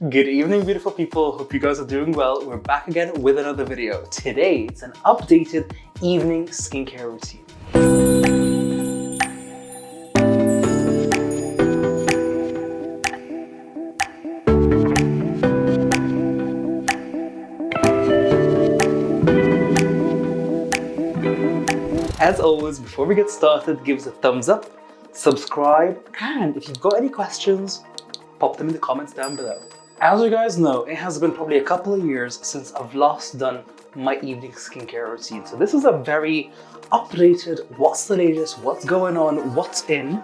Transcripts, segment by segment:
Good evening, beautiful people. Hope you guys are doing well. We're back again with another video. Today, it's an updated evening skincare routine. As always, before we get started, give us a thumbs up, subscribe, and if you've got any questions, pop them in the comments down below. As you guys know, it has been probably a couple of years since I've last done my evening skincare routine. So this is a very updated, what's the latest, what's going on, what's in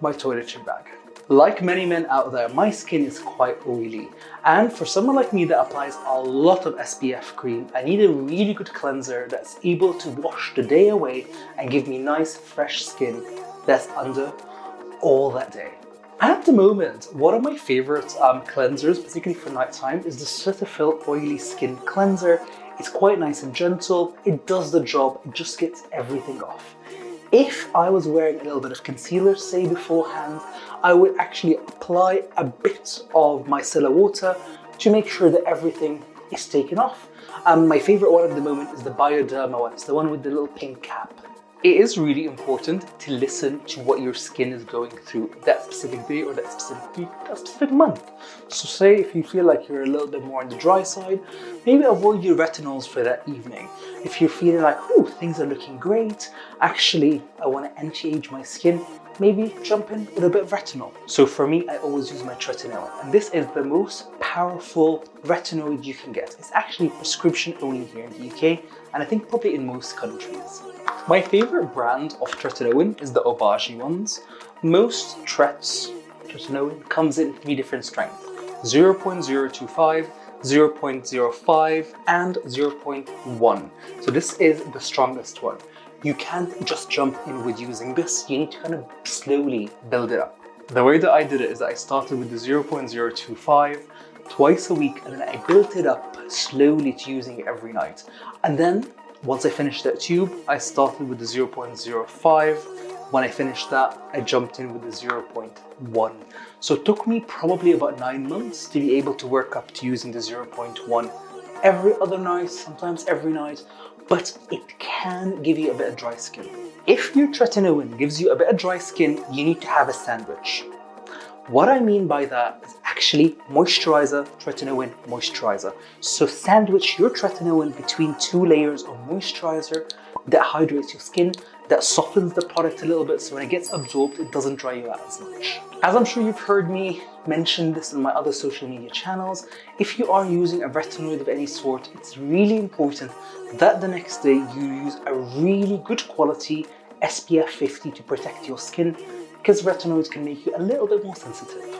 my toiletry bag. Like many men out there, my skin is quite oily. And for someone like me that applies a lot of SPF cream, I need a really good cleanser that's able to wash the day away and give me nice, fresh skin that's under all that day. At the moment, one of my favorite cleansers, particularly for nighttime, is the Cetaphil Oily Skin Cleanser. It's quite nice and gentle, it does the job, it just gets everything off. If I was wearing a little bit of concealer, say beforehand, I would actually apply a bit of micellar water to make sure that everything is taken off. My favorite one at the moment is the Bioderma one, it's the one with the little pink cap. It is really important to listen to what your skin is going through that specific day or that specific week, that specific month. So say if you feel like you're a little bit more on the dry side, maybe avoid your retinols for that evening. If you're feeling like, oh, things are looking great, actually I want to anti-age my skin, maybe jump in with a bit of retinol. So for me, I always use my Tretinoin, and this is the most powerful retinoid you can get. It's actually prescription only here in the UK, and I think probably in most countries. My favorite brand of Tretinoin is the Obaji ones. Most Tretinoin comes in 3 different strengths: 0.025, 0.05 and 0.1. So this is the strongest one. You can't just jump in with using this, you need to kind of slowly build it up. The way that I did it is that I started with the 0.025 twice a week, and then I built it up slowly to using it every night. And then once I finished that tube, I started with the 0.05. When I finished that, I jumped in with the 0.1. So it took me probably about 9 months to be able to work up to using the 0.1 every other night, sometimes every night, but it can give you a bit of dry skin. If your Tretinoin gives you a bit of dry skin, you need to have a sandwich. What I mean by that is actually moisturizer, Tretinoin, moisturizer. So sandwich your Tretinoin between 2 layers of moisturizer that hydrates your skin, that softens the product a little bit, so when it gets absorbed, it doesn't dry you out as much. As I'm sure you've heard me mention this in my other social media channels, if you are using a retinoid of any sort, it's really important that the next day you use a really good quality SPF 50 to protect your skin, because retinoids can make you a little bit more sensitive.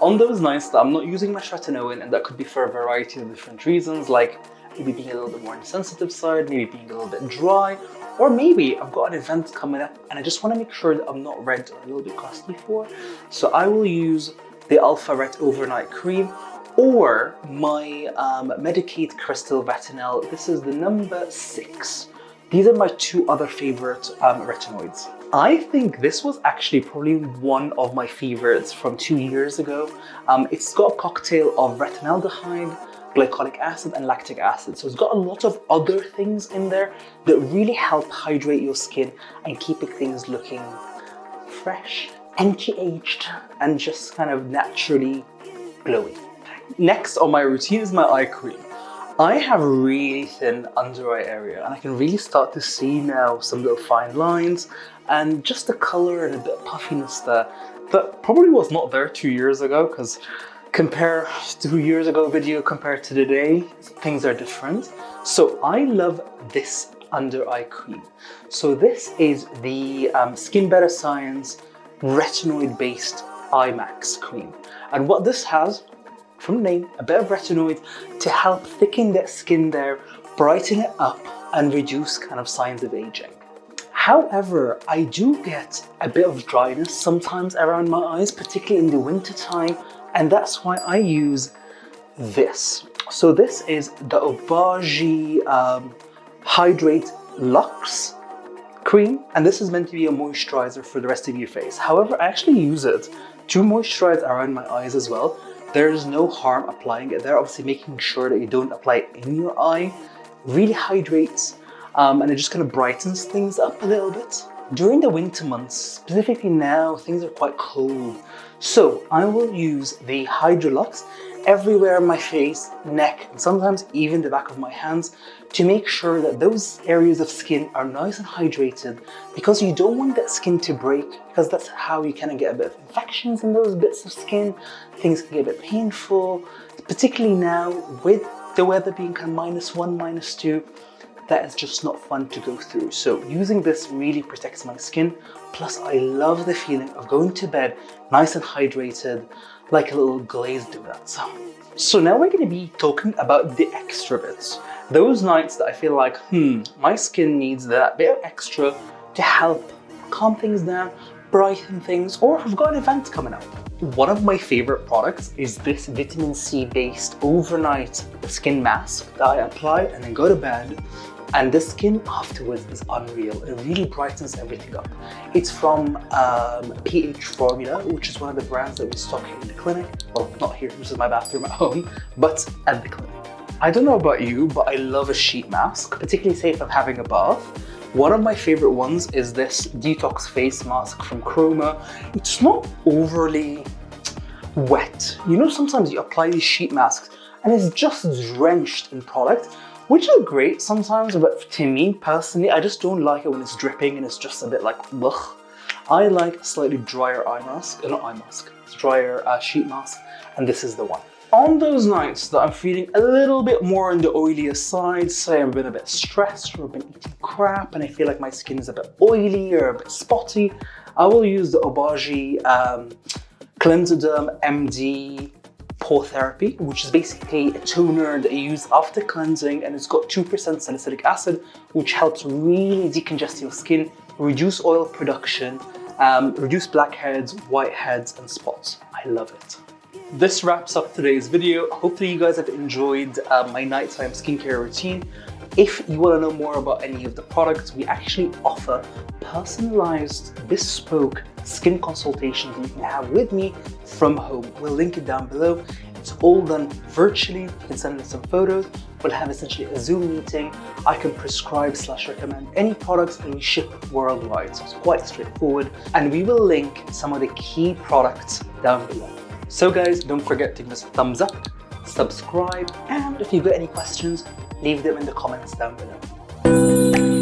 On those nights that I'm not using my Tretinoin, and that could be for a variety of different reasons, like maybe being a little bit more on the sensitive side, maybe being a little bit dry, or maybe I've got an event coming up and I just want to make sure that I'm not red or a little bit crusty for, so I will use the AlphaRet overnight cream or my Medicaid Crystal Retinal. This is the number 6. These are my 2 other favorite retinoids. I think this was actually probably one of my favorites from 2 years ago. It's got a cocktail of retinaldehyde, glycolic acid and lactic acid. So it's got a lot of other things in there that really help hydrate your skin and keeping things looking fresh, anti-aged, and just kind of naturally glowy. Next on my routine is my eye cream. I have really thin under eye area, and I can really start to see now some little fine lines and just the color and a bit of puffiness there that probably was not there 2 years ago, because compare 2 years ago video compared to today, things are different. So I love this under eye cream. So this is the Skinbetter Science retinoid based EyeMax cream, and what this has, from the name, a bit of retinoid to help thicken that skin there, brighten it up and reduce kind of signs of aging. However, I do get a bit of dryness sometimes around my eyes, particularly in the winter time, and that's why I use this. So this is the Obaji Hydrate Luxe cream, and this is meant to be a moisturizer for the rest of your face. However, I actually use it to moisturize around my eyes as well, There's no harm applying it there. Obviously making sure that you don't apply it in your eye. Really hydrates and it just kind of brightens things up a little bit. During the winter months, specifically now, things are quite cold. So I will use the Hydrolux everywhere on my face, neck, and sometimes even the back of my hands to make sure that those areas of skin are nice and hydrated, because you don't want that skin to break, because that's how you kind of get a bit of infections in those bits of skin. Things can get a bit painful, particularly now with the weather being kind of -1, -2. That is just not fun to go through. So using this really protects my skin. Plus I love the feeling of going to bed nice and hydrated, like a little glazed donut. So now we're going to be talking about the extra bits. Those nights that I feel like, my skin needs that bit of extra to help calm things down, brighten things, or I've got an event coming up. One of my favorite products is this vitamin C based overnight skin mask that I apply and then go to bed. And the skin afterwards is unreal. It really brightens everything up. It's from pHformula, which is one of the brands that we stock here in the clinic. Well, not here, this is my bathroom at home, but at the clinic. I don't know about you, but I love a sheet mask, particularly say if I'm having a bath. One of my favorite ones is this Detox face mask from Croma. It's not overly wet. You know, sometimes you apply these sheet masks and it's just drenched in product, which is great sometimes, but to me personally, I just don't like it when it's dripping and it's just a bit like, ugh. I like a slightly drier drier sheet mask, and this is the one. On those nights that I'm feeling a little bit more on the oilier side, say I've been a bit stressed or I've been eating crap and I feel like my skin is a bit oily or a bit spotty, I will use the Obaji CLENZIderm MD Pore Therapy, which is basically a toner that you use after cleansing, and it's got 2% salicylic acid, which helps really decongest your skin, reduce oil production, reduce blackheads, whiteheads, and spots. I love it. This wraps up today's video. Hopefully you guys have enjoyed my nighttime skincare routine. If you want to know more about any of the products, we actually offer personalized, bespoke skin consultations that you can have with me from home. We'll link it down below. It's all done virtually. You can send us some photos. We'll have essentially a Zoom meeting. I can prescribe/recommend any products and we ship worldwide. So it's quite straightforward. And we will link some of the key products down below. So guys, don't forget to give us a thumbs up, subscribe, and if you've got any questions, leave them in the comments down below.